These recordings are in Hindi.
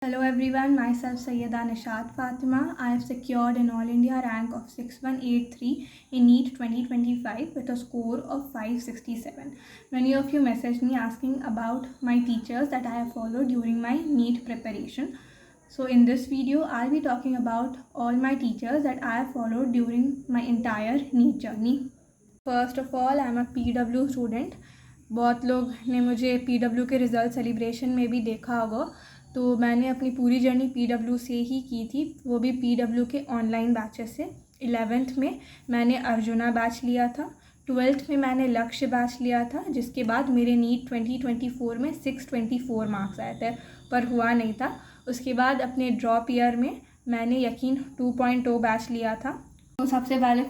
Hello everyone, myself Sayyida Nishat Fatima. I have secured an All India rank of 6183 in NEET 2025 with a score of 567. Many of you messaged me asking about my teachers that I have followed during my NEET preparation. So in this video, I'll be talking about all my teachers that I have followed during my entire NEET journey. First of all, I'm a PW student. बहुत लोग ने मुझे PW के रिज़ल्ट सेलिब्रेशन में भी देखा होगा, तो मैंने अपनी पूरी जर्नी PW से ही की थी, वो भी PW के ऑनलाइन बैचेस से। 11th में मैंने अर्जुना बैच लिया था, 12th में मैंने लक्ष्य बैच लिया था, जिसके बाद मेरे नीट 2024 में 624 मार्क्स आए थे, पर हुआ नहीं था। उसके बाद अपने ड्रॉप ईयर में मैंने यकीन 2.0 बैच लिया था। तो सबसे पहले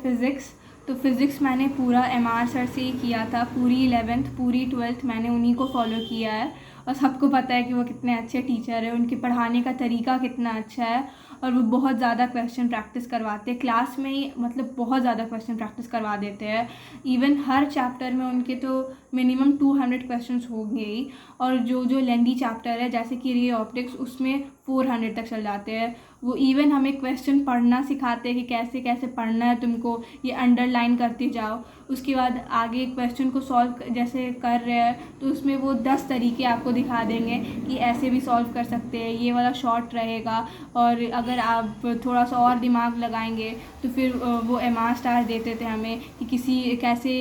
फ़िज़िक्स मैंने पूरा MR सर से ही किया था। पूरी 11th पूरी 12th मैंने उन्हीं को फॉलो किया है, और सबको पता है कि वो कितने अच्छे टीचर हैं, उनके पढ़ाने का तरीका कितना अच्छा है, और वो बहुत ज़्यादा क्वेश्चन प्रैक्टिस करवाते हैं क्लास में ही, मतलब बहुत ज़्यादा क्वेश्चन प्रैक्टिस करवा देते हैं। इवन हर चैप्टर में उनके तो मिनिमम 200 क्वेश्चंस होंगे ही, और जो लेंदी चैप्टर है जैसे कि रे ऑप्टिक्स, उसमें 400 तक चल जाते हैं। वो इवन हमें क्वेश्चन पढ़ना सिखाते हैं कि कैसे कैसे पढ़ना है तुमको, ये अंडरलाइन करते जाओ। उसके बाद आगे क्वेश्चन को सॉल्व जैसे कर रहे हैं तो उसमें वो 10 तरीके आपको दिखा देंगे कि ऐसे भी सॉल्व कर सकते हैं, ये वाला शॉर्ट रहेगा, और अगर आप थोड़ा सा और दिमाग लगाएंगे तो फिर वो MR स्टार देते थे हमें कि कैसे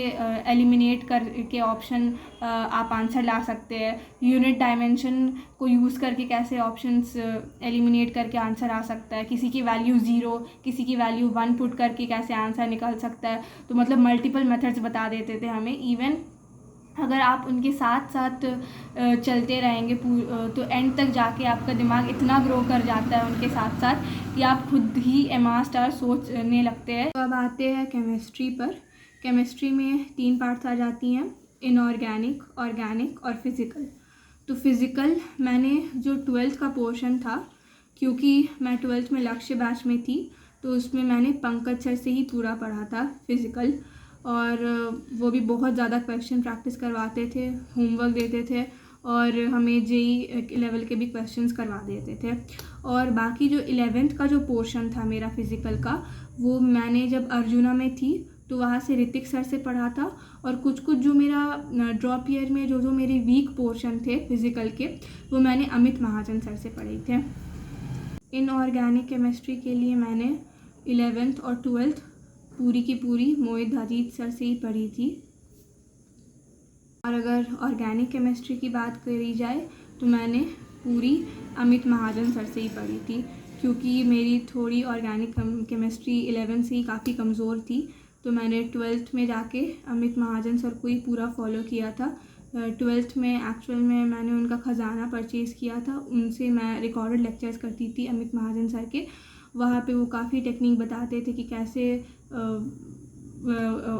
एलिमिनेट करके ऑप्शन आप आंसर ला सकते हैं, यूनिट डायमेंशन को यूज़ करके कैसे ऑप्शंस एलिमिनेट करके आंसर आ सकता है, किसी की वैल्यू 0 किसी की वैल्यू 1 पुट करके कैसे आंसर निकल सकता है। तो मतलब मल्टीपल मेथड्स बता देते थे हमें। इवन अगर आप उनके साथ साथ चलते रहेंगे तो एंड तक जाके आपका दिमाग इतना ग्रो कर जाता है उनके साथ साथ कि आप खुद ही MR स्टार सोचने लगते हैं। तो अब आते हैं केमिस्ट्री पर। केमिस्ट्री में 3 पार्ट्स आ जाती हैं, इनऑर्गेनिक, ऑर्गेनिक और फिज़िकल। तो फिज़िकल मैंने जो 12th का पोर्शन था, क्योंकि मैं 12th में लक्ष्य बैच में थी, तो उसमें मैंने पंकज सर से ही पूरा पढ़ा था फिज़िकल, और वो भी बहुत ज़्यादा क्वेश्चन प्रैक्टिस करवाते थे, होमवर्क देते थे, और हमें JEE लेवल के भी क्वेश्चंस करवा देते थे। और बाकी जो 11th का जो पोर्शन था मेरा फिज़िकल का, वो मैंने जब अर्जुना में थी तो वहाँ से ऋतिक सर से पढ़ा था, और कुछ जो मेरा ड्रॉप ईयर में जो मेरे वीक पोर्शन थे फिज़िकल के, वो मैंने अमित महाजन सर से पढ़े थे। इनऑर्गेनिक केमिस्ट्री के लिए मैंने 11th और 12th पूरी की पूरी मोहित अजीत सर से ही पढ़ी थी। और अगर ऑर्गेनिक केमिस्ट्री की बात करी जाए तो मैंने पूरी अमित महाजन सर से ही पढ़ी थी, क्योंकि मेरी थोड़ी ऑर्गेनिक केमिस्ट्री 11th से ही काफ़ी कमज़ोर थी, तो मैंने 12th में जाके अमित महाजन सर को ही पूरा फॉलो किया था। 12th में एक्चुअल में मैंने उनका ख़जाना परचेज़ किया था, उनसे मैं रिकॉर्डेड लेक्चर्स करती थी अमित महाजन सर के। वहाँ पे वो काफ़ी टेक्निक बताते थे कि कैसे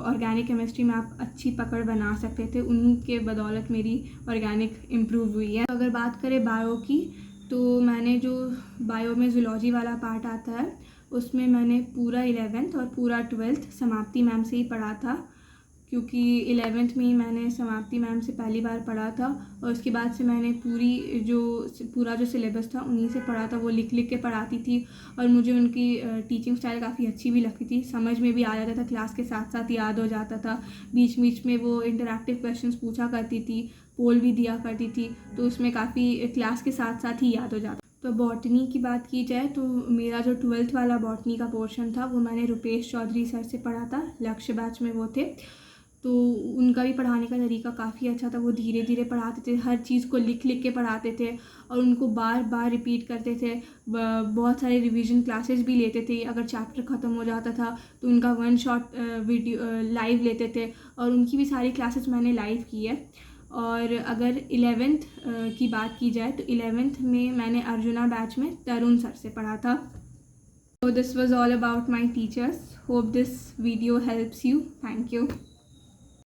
ऑर्गेनिक केमिस्ट्री में आप अच्छी पकड़ बना सकते थे। उनके बदौलत मेरी ऑर्गेनिक इम्प्रूव हुई है। अगर बात करें बायो की, तो मैंने जो बायो में ज़ूलॉजी वाला पार्ट आता है, उसमें मैंने पूरा 11th और पूरा 12th समाप्ति मैम से ही पढ़ा था, क्योंकि 11th में ही मैंने समाप्ति मैम से पहली बार पढ़ा था, और उसके बाद से मैंने पूरा जो सिलेबस था उन्हीं से पढ़ा था। वो लिख के पढ़ाती थी, और मुझे उनकी टीचिंग स्टाइल काफ़ी अच्छी भी लगती थी, समझ में भी आ जाता था, क्लास के साथ साथ याद हो जाता था। बीच बीच में वो इंटरैक्टिव क्वेश्चंस पूछा करती थी, पोल भी दिया करती थी, तो उसमें काफ़ी क्लास के साथ साथ ही याद हो जाता। तो बॉटनी की बात की जाए तो मेरा जो 12th वाला बॉटनी का पोर्शन था वो मैंने रुपेश चौधरी सर से पढ़ा था, लक्ष्य बैच में वो थे। तो उनका भी पढ़ाने का तरीका काफ़ी अच्छा था, वो धीरे धीरे पढ़ाते थे, हर चीज़ को लिख के पढ़ाते थे, और उनको बार बार रिपीट करते थे। बहुत सारे रिवीजन क्लासेस भी लेते थे, अगर चैप्टर ख़त्म हो जाता था तो उनका 1 शॉट वीडियो लाइव लेते थे, और उनकी भी सारी क्लासेस मैंने लाइव की है। और अगर 11th की बात की जाए तो 11th में मैंने अर्जुना बैच में तरुण सर से पढ़ा था। So this was all about my teachers. Hope this video helps you. Thank you.